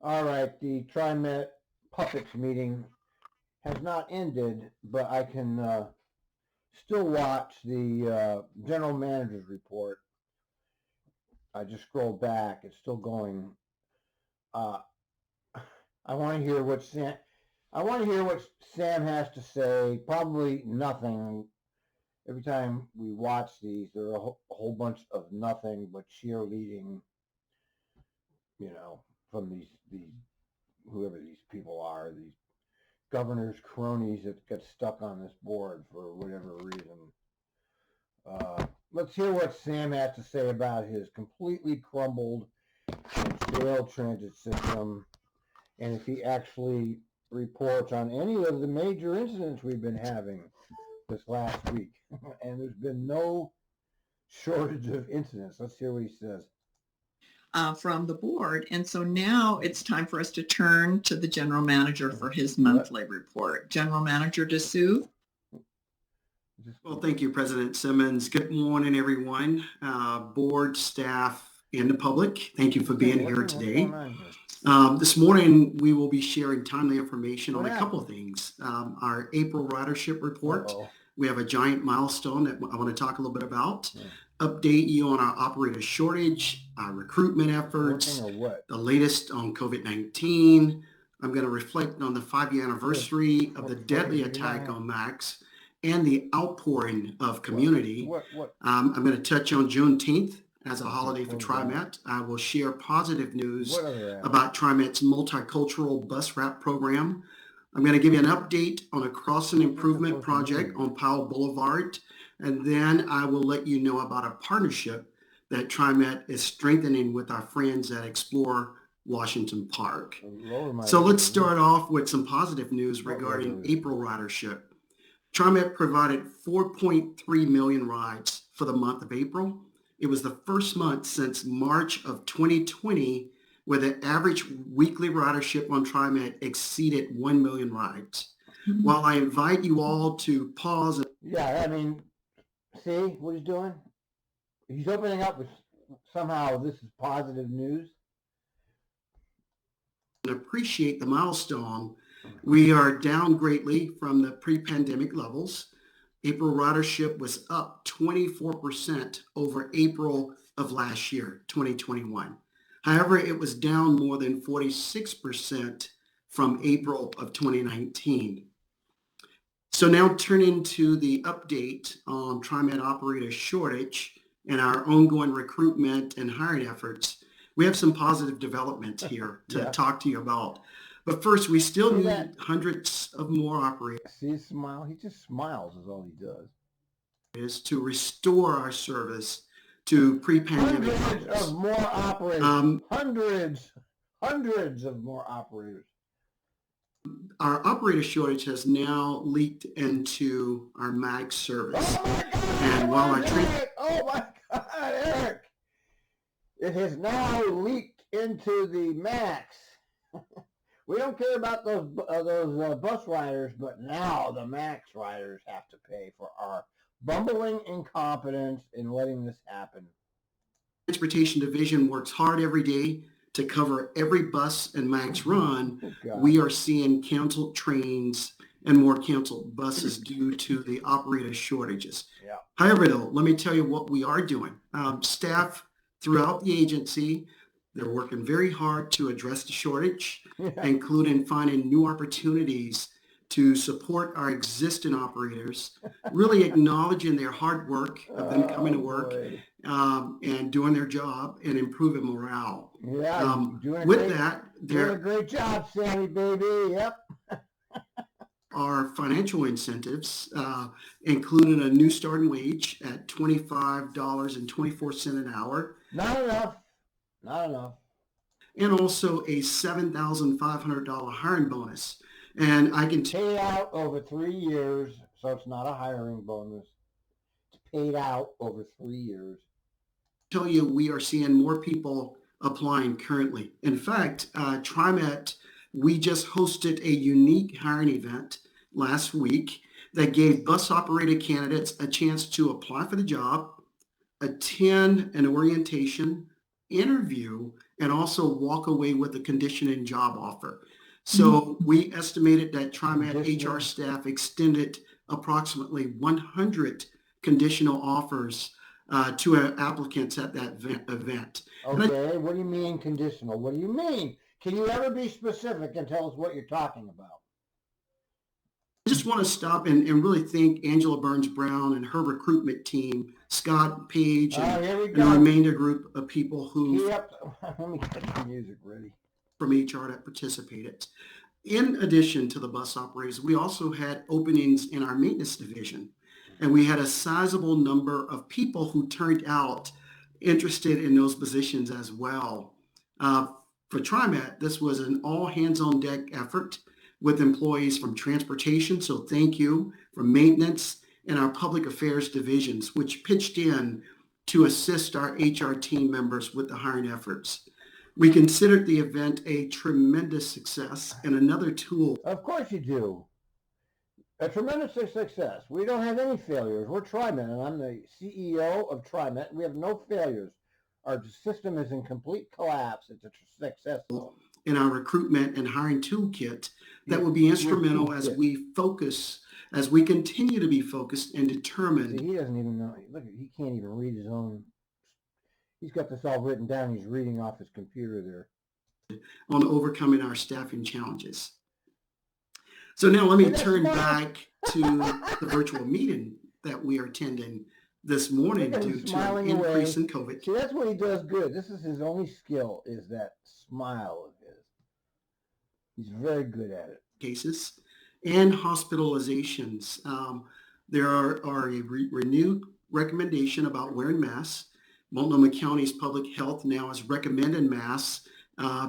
All right, the TriMet puppets meeting has not ended, but I can still watch the general manager's report. I just scrolled back; it's still going. Uh, I want to hear what Sam. I want to hear what Sam has to say. Probably nothing. Every time we watch these, there are a whole bunch of nothing but cheerleading. You know, from these whoever these people are, these governor's cronies that get stuck on this board for whatever reason. Let's hear what Sam has to say about his completely crumbled and failed transit system, and if he actually reports on any of the major incidents we've been having this last week. And there's been no shortage of incidents. Let's hear what he says. From the board. And so now it's time for us to turn to the general manager for his monthly report. General Manager DeSue. Well, thank you, President Simmons. Good morning, everyone, board, staff, and the public. Thank you for being here today. This morning, we will be sharing timely information on a couple of things. Our April ridership report. We have a giant milestone that I want to talk a little bit about. Update you on our operator shortage, our recruitment efforts, the latest on COVID-19. I'm going to reflect on the 5-year anniversary of the deadly attack on Max and the outpouring of community. I'm going to touch on Juneteenth as a holiday for TriMet. I will share positive news about TriMet's multicultural bus wrap program. I'm going to give you an update on a crossing improvement project on Powell Boulevard. And then I will let you know about a partnership that TriMet is strengthening with our friends at Explore Washington Park. So let's start off with some positive news regarding April ridership. TriMet provided 4.3 million rides for the month of April. It was the first month since March of 2020 where the average weekly ridership on TriMet exceeded 1 million rides. While I invite you all to pause. Yeah, I mean, see what he's doing? He's opening up with somehow this is positive news. Appreciate the milestone. We are down greatly from the pre-pandemic levels. April ridership was up 24% over April of last year, 2021. However, it was down more than 46% from April of 2019. So now turning to the update on TriMet operator shortage and our ongoing recruitment and hiring efforts, we have some positive developments here to talk to you about. But first, we still need hundreds of more operators. See his smile? He just smiles is all he does. Is to restore our service to pre-pandemic levels. Hundreds of more operators. Hundreds of more operators. Our operator shortage has now leaked into our MAX service. Oh my God! And while our oh my God, Eric! It has now leaked into the MAX. We don't care about those bus riders, but now the MAX riders have to pay for our bumbling incompetence in letting this happen. Transportation Division works hard every day to cover every bus and MAX run. We are seeing canceled trains and more canceled buses due to the operator shortages. However, though, let me tell you what we are doing. Staff throughout the agency, they're working very hard to address the shortage, including finding new opportunities to support our existing operators, really acknowledging their hard work of them coming to work and doing their job and improving morale. With that, doing a great job, Sammy, baby. Yep. Our financial incentives, including a new starting wage at $25.24 an hour. Not enough. Not enough. And also a $7,500 hiring bonus. And I can pay out over 3 years, so it's not a hiring bonus. It's paid out over 3 years. Tell you, we are seeing more people applying currently. In fact, TriMet, we just hosted a unique hiring event last week that gave bus operator candidates a chance to apply for the job, attend an orientation, interview, and also walk away with a conditioning job offer. So we estimated that TriMet HR staff extended approximately 100 conditional offers to our applicants at that event. Okay, what do you mean conditional? What do you mean? Can you ever be specific and tell us what you're talking about? I just want to stop and really thank Angela Burns-Brown and her recruitment team, Scott Page, and the remainder group of people who let me get the music ready. From HR that participated. In addition to the bus operators, we also had openings in our maintenance division, and we had a sizable number of people who turned out interested in those positions as well. For TriMet, this was an all hands on deck effort with employees from transportation, so thank you, from maintenance and our public affairs divisions, which pitched in to assist our HR team members with the hiring efforts. We considered the event a tremendous success and another tool. Of course you do. A tremendous success. We don't have any failures. We're TriMet, and I'm the CEO of TriMet. We have no failures. Our system is in complete collapse. It's a success. In our recruitment and hiring toolkit that will be instrumental as we continue to be focused and determined. See, he doesn't even know. Look, he can't even read his own. He's got this all written down. He's reading off his computer there. On overcoming our staffing challenges. So now let me turn back to the virtual meeting that we are attending this morning due to an increase in COVID. See, that's what he does good. This is his only skill, is that smile of his. He's very good at it. Cases and hospitalizations. There are a renewed recommendation about wearing masks. Multnomah County's public health now has recommended masks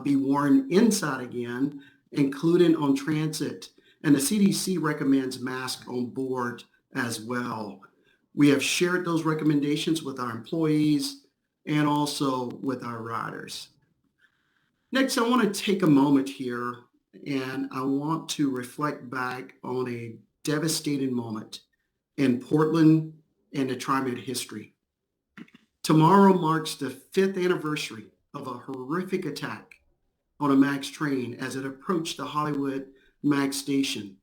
be worn inside again, including on transit. And the CDC recommends masks on board as well. We have shared those recommendations with our employees and also with our riders. Next, I want to take a moment here and I want to reflect back on a devastating moment in Portland and the TriMet history. Tomorrow marks the 5th anniversary of a horrific attack on a MAX train as it approached the Hollywood MAX station.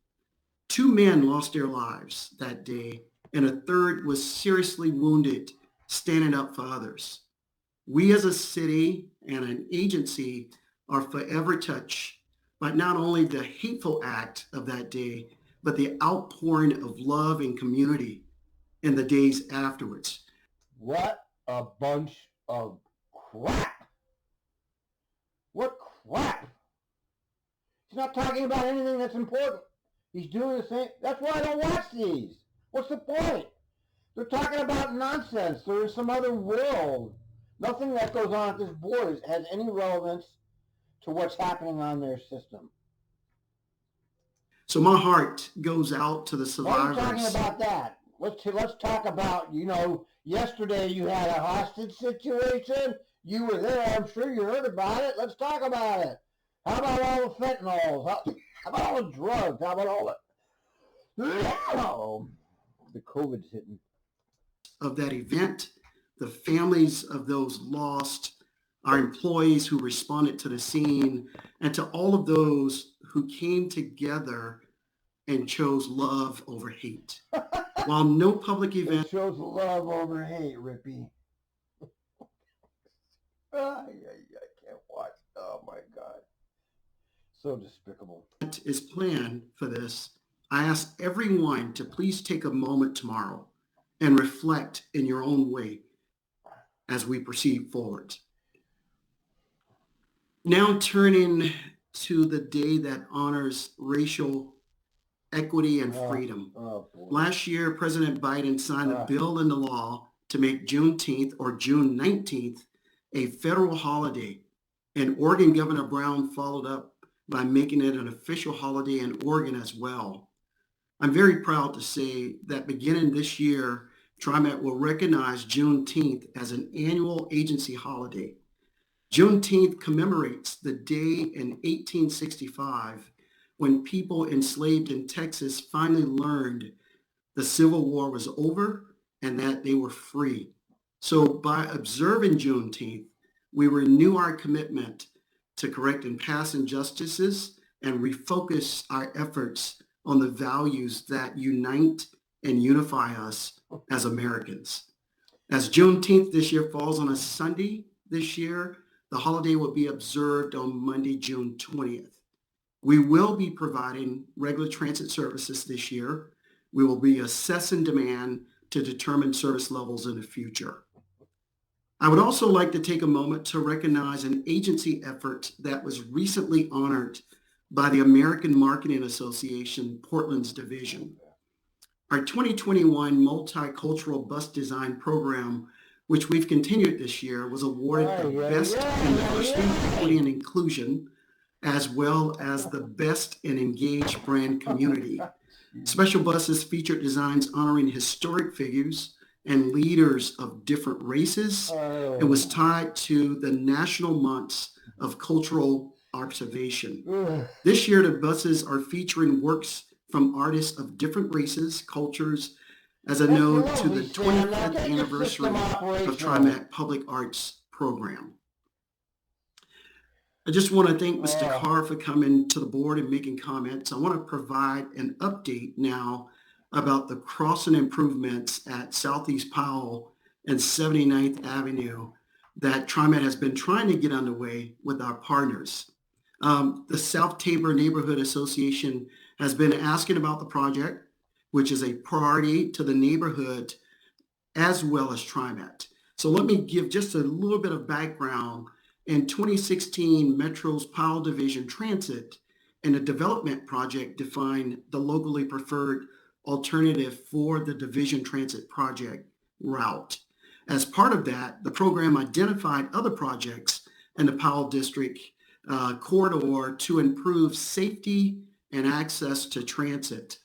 2 men lost their lives that day, and a third was seriously wounded standing up for others. We as a city and an agency are forever touched by not only the hateful act of that day, but the outpouring of love and community in the days afterwards. What a bunch of crap. What crap. He's not talking about anything that's important. He's doing the same. That's why I don't watch these. What's the point? They're talking about nonsense. They're in some other world. Nothing that goes on at this board has any relevance to what's happening on their system. So my heart goes out to the survivors. Why are you talking about that? Let's talk about, yesterday you had a hostage situation. You were there. I'm sure you heard about it. Let's talk about it. How about all the fentanyls? How about all the drugs? How about all the COVID's hitting? Of that event, the families of those lost, our employees who responded to the scene, and to all of those who came together and chose love over hate. While no public event chose love over hate, Rippy. I can't watch. Oh my God. So despicable. Is planned for this, I ask everyone to please take a moment tomorrow and reflect in your own way as we proceed forward. Now turning to the day that honors racial equity and freedom. Last year, President Biden signed a bill into law to make Juneteenth or June 19th a federal holiday, and Oregon Governor Brown followed up by making it an official holiday in Oregon as well. I'm very proud to say that beginning this year, TriMet will recognize Juneteenth as an annual agency holiday. Juneteenth commemorates the day in 1865 when people enslaved in Texas finally learned the Civil War was over and that they were free. So by observing Juneteenth, we renew our commitment to correcting past injustices and refocus our efforts on the values that unite and unify us as Americans. As Juneteenth this year falls on a Sunday this year, the holiday will be observed on Monday, June 20th. We will be providing regular transit services this year. We will be assessing demand to determine service levels in the future. I would also like to take a moment to recognize an agency effort that was recently honored by the American Marketing Association, Portland's division. Our 2021 Multicultural Bus Design Program, which we've continued this year, was awarded the Best in Diversity, Equity, and Inclusion, as well as the Best in Engaged Brand Community. Special buses featured designs honoring historic figures and leaders of different races, and was tied to the national months of cultural observation. This year, the buses are featuring works from artists of different races, cultures, as a nod to the 25th anniversary of TriMet Public Arts Program. I just want to thank Mr. Carr for coming to the board and making comments. I want to provide an update now about the crossing improvements at Southeast Powell and 79th Avenue that TriMet has been trying to get underway with our partners. The South Tabor Neighborhood Association has been asking about the project, which is a priority to the neighborhood as well as TriMet. So let me give just a little bit of background. In 2016, Metro's Powell Division Transit and a development project defined the locally preferred alternative for the Division Transit project route. As part of that, the program identified other projects in the Powell District corridor to improve safety and access to transit.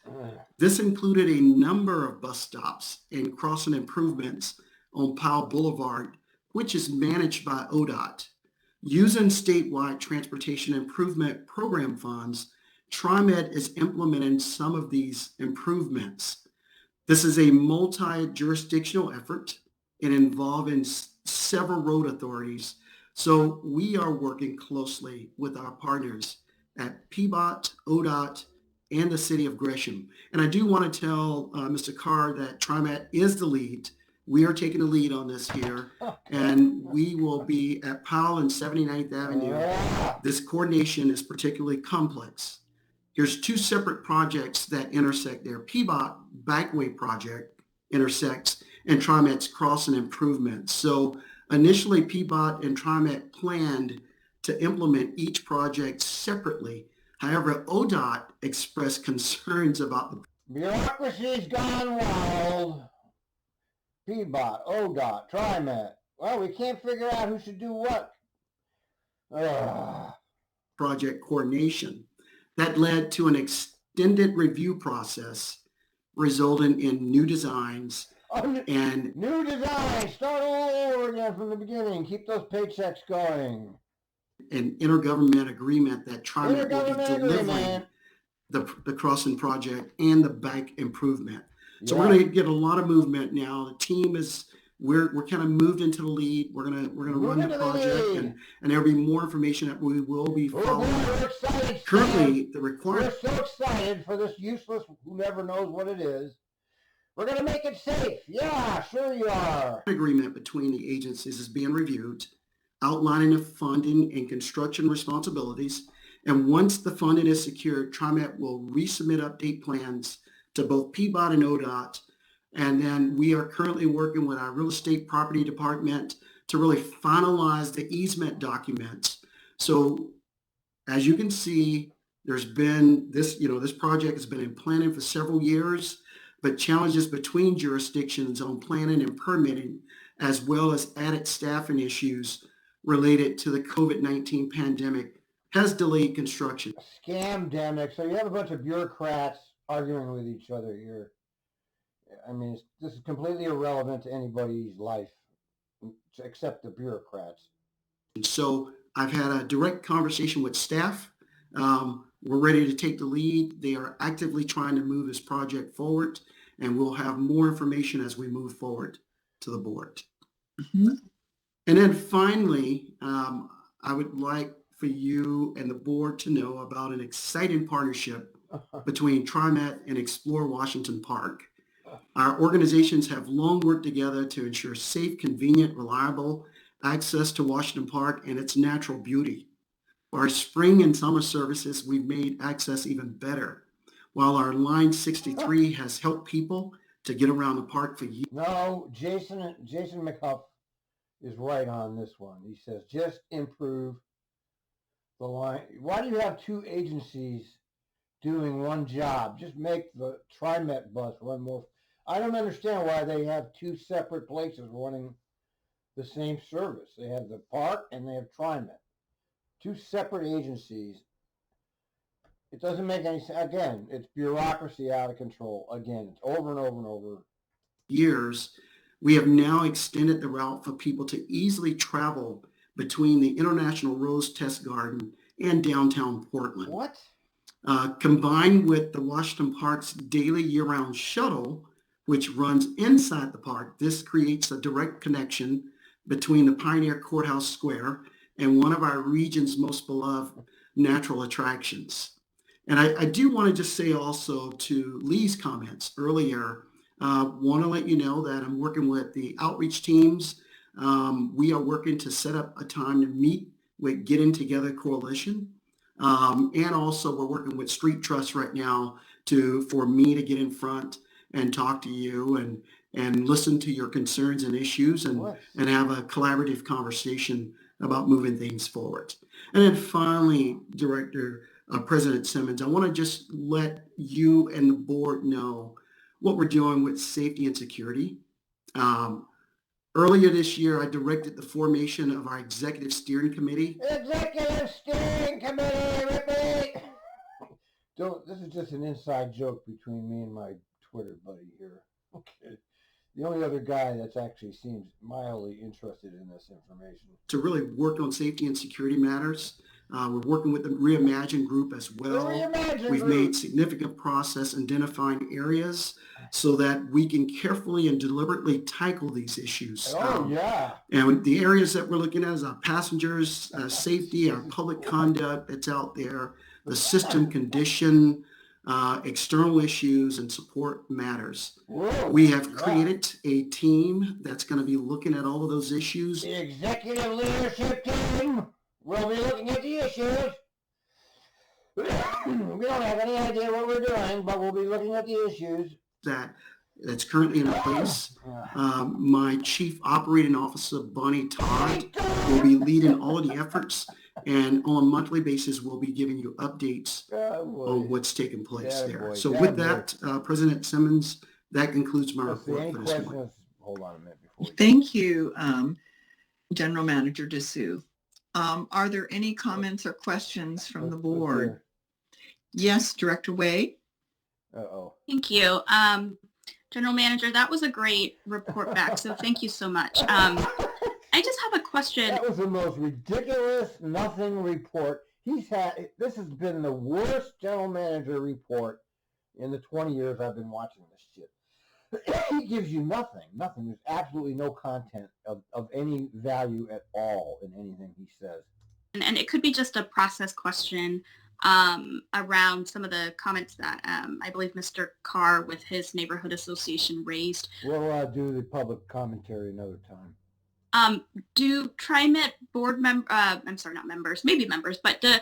This included a number of bus stops and crossing improvements on Powell Boulevard, which is managed by ODOT. Using statewide transportation improvement program funds, TriMet is implementing some of these improvements. This is a multi-jurisdictional effort and involving several road authorities. So we are working closely with our partners at PBOT, ODOT, and the City of Gresham. And I do want to tell Mr. Carr that TriMet is the lead. We are taking the lead on this here, and we will be at Powell and 79th Avenue. This coordination is particularly complex. Here's two separate projects that intersect there. PBOT Backway Project intersects and TriMet's crossing improvements. So initially, PBOT and TriMet planned to implement each project separately. However, ODOT expressed concerns about the bureaucracy's gone wild. PBOT, ODOT, TriMet. Well, we can't figure out who should do what. Project coordination. That led to an extended review process, resulting in new designs and new designs. Start all over again from the beginning. Keep those paychecks going. An intergovernment agreement that TriMet will be delivering the crossing project and the bank improvement. So we're going to get a lot of movement now. The team is we're kind of moved into the lead. We're gonna run the project, and there'll be more information that we will be following. We're excited. Currently, the requirement. We're so excited for this useless. Who never knows what it is. We're gonna make it safe. Yeah, sure you are. Agreement between the agencies is being reviewed, outlining the funding and construction responsibilities. And once the funding is secured, TriMet will resubmit update plans to both PBOT and ODOT. And then we are currently working with our real estate property department to really finalize the easement documents. So as you can see, there's been this project has been in planning for several years, but challenges between jurisdictions on planning and permitting, as well as added staffing issues related to the COVID-19 pandemic, has delayed construction. Scamdemic. So you have a bunch of bureaucrats arguing with each other here. I mean, this is completely irrelevant to anybody's life except the bureaucrats. And so I've had a direct conversation with staff. We're ready to take the lead. They are actively trying to move this project forward, and we'll have more information as we move forward to the board. Mm-hmm. And then finally, I would like for you and the board to know about an exciting partnership between TriMet and Explore Washington Park. Our organizations have long worked together to ensure safe, convenient, reliable access to Washington Park and its natural beauty. For our spring and summer services, we've made access even better, while our Line 63 has helped people to get around the park for years. No, Jason McHuff is right on this one. He says, just improve the line. Why do you have two agencies doing one job? Just make the TriMet bus run more. I don't understand why they have two separate places running the same service. They have the park and they have TriMet. Two separate agencies. It doesn't make any sense. Again, it's bureaucracy out of control. Again, it's over and over and over. Years, we have now extended the route for people to easily travel between the International Rose Test Garden and downtown Portland. What? Combined with the Washington Park's daily year-round shuttle, which runs inside the park, this creates a direct connection between the Pioneer Courthouse Square and one of our region's most beloved natural attractions. And I do want to just say also to Lee's comments earlier, want to let you know that I'm working with the outreach teams. We are working to set up a time to meet with Getting Together Coalition. And also we're working with Street Trust right now for me to get in front and talk to you and listen to your concerns and issues and have a collaborative conversation about moving things forward. And then finally, President Simmons, I want to just let you and the board know what we're doing with safety and security. Earlier this year, I directed the formation of our Executive Steering Committee. Executive Steering Committee, repeat! This is just an inside joke between me and my Twitter buddy here. Okay. The only other guy that's actually seems mildly interested in this information. To really work on safety and security matters. We're working with the Reimagine group as well. We've made significant progress identifying areas so that we can carefully and deliberately tackle these issues. And the areas that we're looking at is our passengers' safety, our public conduct that's out there, the system condition, external issues, and support matters. We have created a team that's going to be looking at all of those issues. The executive leadership team will be looking at the issues. We don't have any idea what we're doing, but we'll be looking at the issues. That's currently in place. My Chief Operating Officer, Bonnie Todd, will be leading all of the efforts. And on a monthly basis, we'll be giving you updates on what's taking place there. So with that, President Simmons, that concludes my report for this morning. Hold on a minute. Thank you, General Manager Dessou. Are there any comments or questions from the board? Yes, Director Way. Thank you. General Manager, that was a great report back, so thank you so much. I just have a question. That was the most ridiculous nothing report. This has been the worst general manager report in the 20 years I've been watching this shit. He gives you nothing. There's absolutely no content of any value at all in anything he says. And it could be just a process question around some of the comments that I believe Mr. Carr with his neighborhood association raised. We'll do the public commentary another time. Do TriMet board not members, maybe members, but do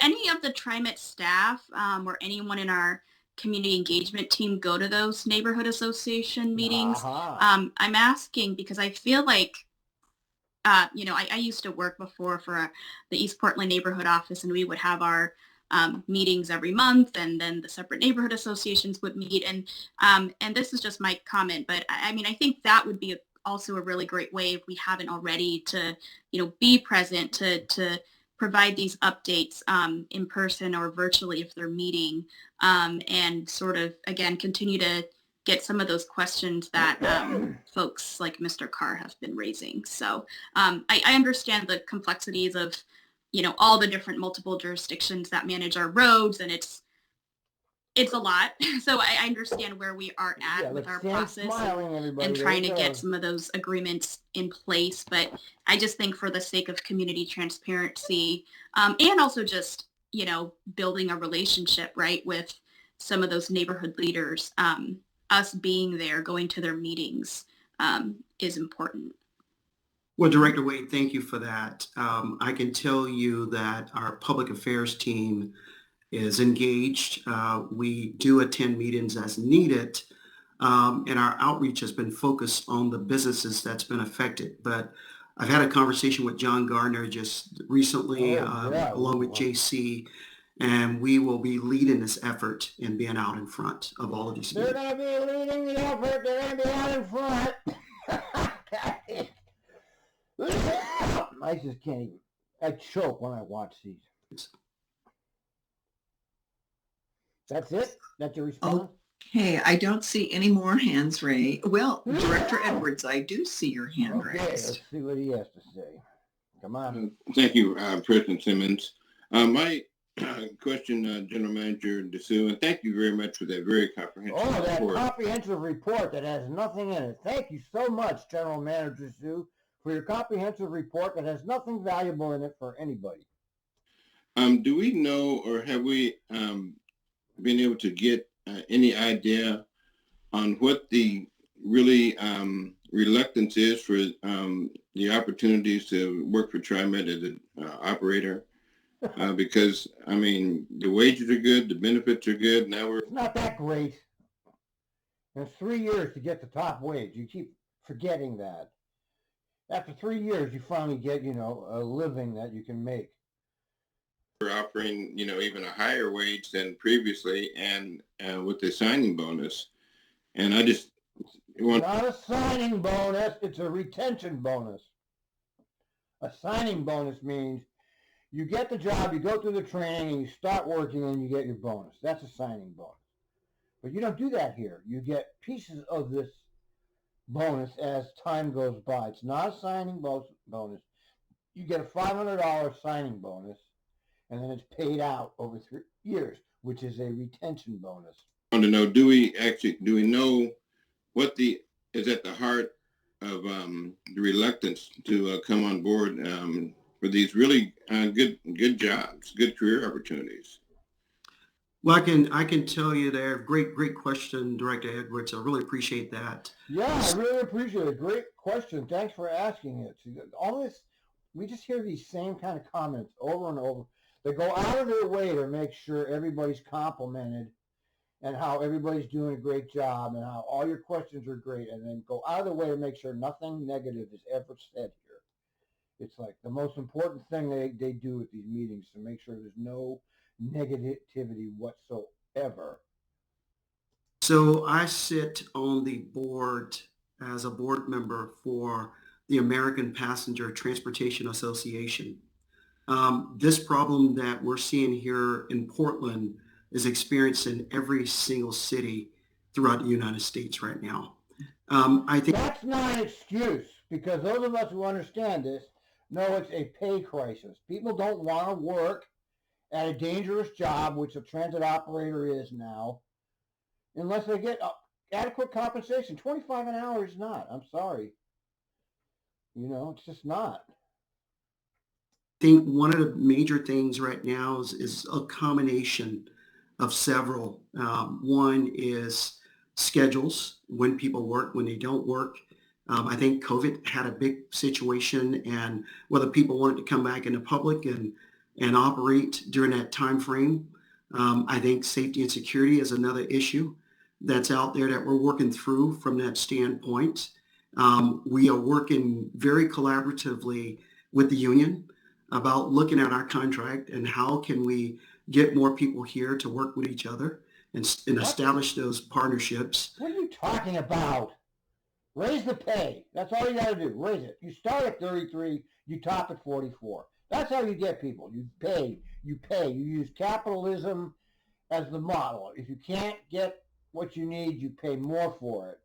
any of the TriMet staff or anyone in our community engagement team go to those neighborhood association meetings? I'm asking because I feel like, I used to work before for the East Portland neighborhood office, and we would have our meetings every month, and then the separate neighborhood associations would meet. And this is just my comment, but I think that would be also a really great way, if we haven't already, to be present to provide these updates in person or virtually if they're meeting, and sort of again continue to get some of those questions that folks like Mr. Carr have been raising. So I understand the complexities of all the different multiple jurisdictions that manage our roads, and it's it's a lot. So I understand where we are at with our process and trying to get some of those agreements in place. But I just think for the sake of community transparency, and also just, building a relationship, right, with some of those neighborhood leaders, us being there, going to their meetings, is important. Well, Director Wade, thank you for that. I can tell you that our public affairs team is engaged. We do attend meetings as needed, and our outreach has been focused on the businesses that's been affected. But I've had a conversation with John Gardner just recently, along with JC, and we will be leading this effort and being out in front of all of these They're meetings. going to be leading the effort. They're going to be out in front. I just can't even. I choke when I watch these. That's it? That's your response? Okay, I don't see any more hands raised. Well, Director Edwards, I do see your hand raised. Let's see what he has to say. Come on. Thank you, President Simmons. My question, General Manager DeSue, and thank you very much for that very comprehensive report. Comprehensive report that has nothing in it. Thank you so much, General Manager DeSue, for your comprehensive report that has nothing valuable in it for anybody. Do we know, or have we been able to get any idea on what the really reluctance is for the opportunities to work for TriMet as an operator? Because, the wages are good, the benefits are good. Now It's not that great. It's 3 years to get the top wage. You keep forgetting that. After 3 years, you finally get, a living that you can make. We're offering, even a higher wage than previously, and with the signing bonus. And I just want... Not a signing bonus, it's a retention bonus. A signing bonus means you get the job, you go through the training, and you start working, and you get your bonus. That's a signing bonus. But you don't do that here. You get pieces of this bonus as time goes by. It's not a signing bonus. You get a $500 signing bonus, and then it's paid out over 3 years, which is a retention bonus. I want to know, do we know what is at the heart of the reluctance to come on board for these really good jobs, good career opportunities? Well, I can tell you there. Great question, Director Edwards. I really appreciate that. Yeah, I really appreciate it. Great question. Thanks for asking it. All this, we just hear these same kind of comments over and over. They go out of their way to make sure everybody's complimented and how everybody's doing a great job and how all your questions are great, and then go out of their way to make sure nothing negative is ever said here. It's like the most important thing they do at these meetings to make sure there's no negativity whatsoever. So I sit on the board as a board member for the American Passenger Transportation Association. This problem that we're seeing here in Portland is experienced in every single city throughout the United States right now. I think that's not an excuse, because those of us who understand this know it's a pay crisis. People don't want to work at a dangerous job, which a transit operator is now, unless they get adequate compensation. $25 an hour is not. I'm sorry. It's just not. I think one of the major things right now is a combination of several. One is schedules, when people work, when they don't work. I think COVID had a big situation, and whether people wanted to come back into public and operate during that time frame. I think safety and security is another issue that's out there that we're working through from that standpoint. We are working very collaboratively with the union about looking at our contract and how can we get more people here to work with each other and establish those partnerships. What are you talking about? Raise the pay. That's all you got to do. Raise it. You start at 33, you top at 44. That's how you get people. You pay. You use capitalism as the model. If you can't get what you need, you pay more for it.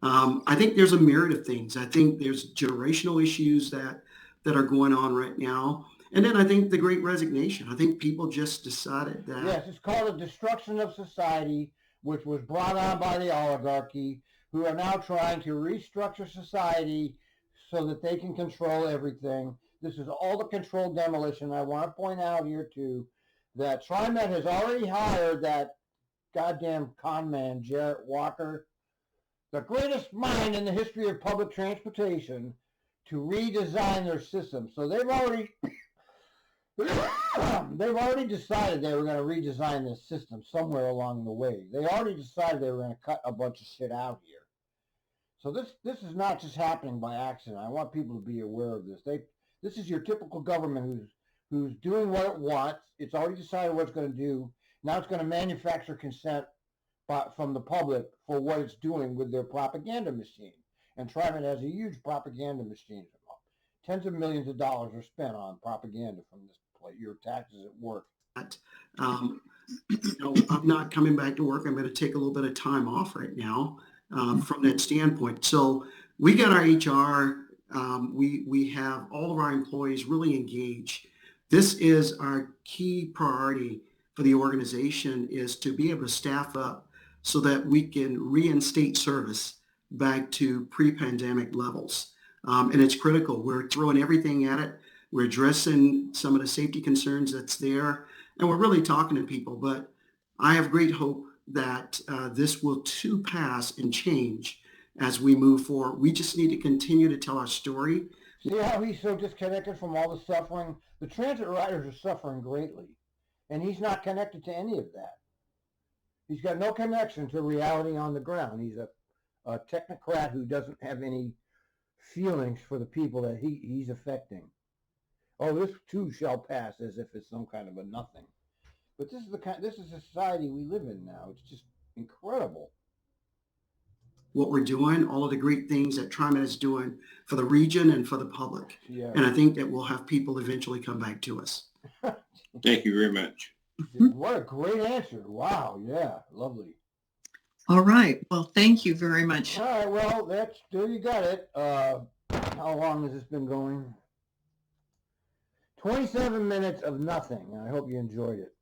I think there's a myriad of things. I think there's generational issues that are going on right now. And then I think the Great Resignation. I think people just decided that. Yes, it's called the destruction of society, which was brought on by the oligarchy, who are now trying to restructure society so that they can control everything. This is all the controlled demolition. I want to point out here, too, that TriMet has already hired that goddamn con man, Jarrett Walker, the greatest mind in the history of public transportation, to redesign their system. So they've already decided they were going to redesign this system somewhere along the way. They already decided they were going to cut a bunch of shit out here. So this is not just happening by accident. I want people to be aware of this. This is your typical government who's doing what it wants. It's already decided what it's going to do. Now it's going to manufacture consent from the public for what it's doing with their propaganda machine. And TriMet has a huge propaganda machine. Tens of millions of dollars are spent on propaganda from this place. Your taxes at work. I'm not coming back to work. I'm going to take a little bit of time off right now from that standpoint. So we got our HR. We have all of our employees really engaged. This is our key priority for the organization, is to be able to staff up so that we can reinstate service back to pre-pandemic levels. And it's critical. We're throwing everything at it. We're addressing some of the safety concerns that's there, and we're really talking to people. But I have great hope that this will too pass and change as we move forward. We just need to continue to tell our story. See how he's so disconnected from all the suffering? The transit riders are suffering greatly, and he's not connected to any of that. He's got no connection to reality on the ground. He's a technocrat who doesn't have any feelings for the people that he's affecting. Oh, this too shall pass, as if it's some kind of a nothing. But this is the society we live in now. It's just incredible. What we're doing, all of the great things that TriMet is doing for the region and for the public. Yeah. And I think that we'll have people eventually come back to us. Thank you very much. What a great answer. Wow. Yeah. Lovely. All right. Well, thank you very much. All right. Well, there you got it. How long has this been going? 27 minutes of nothing. I hope you enjoyed it.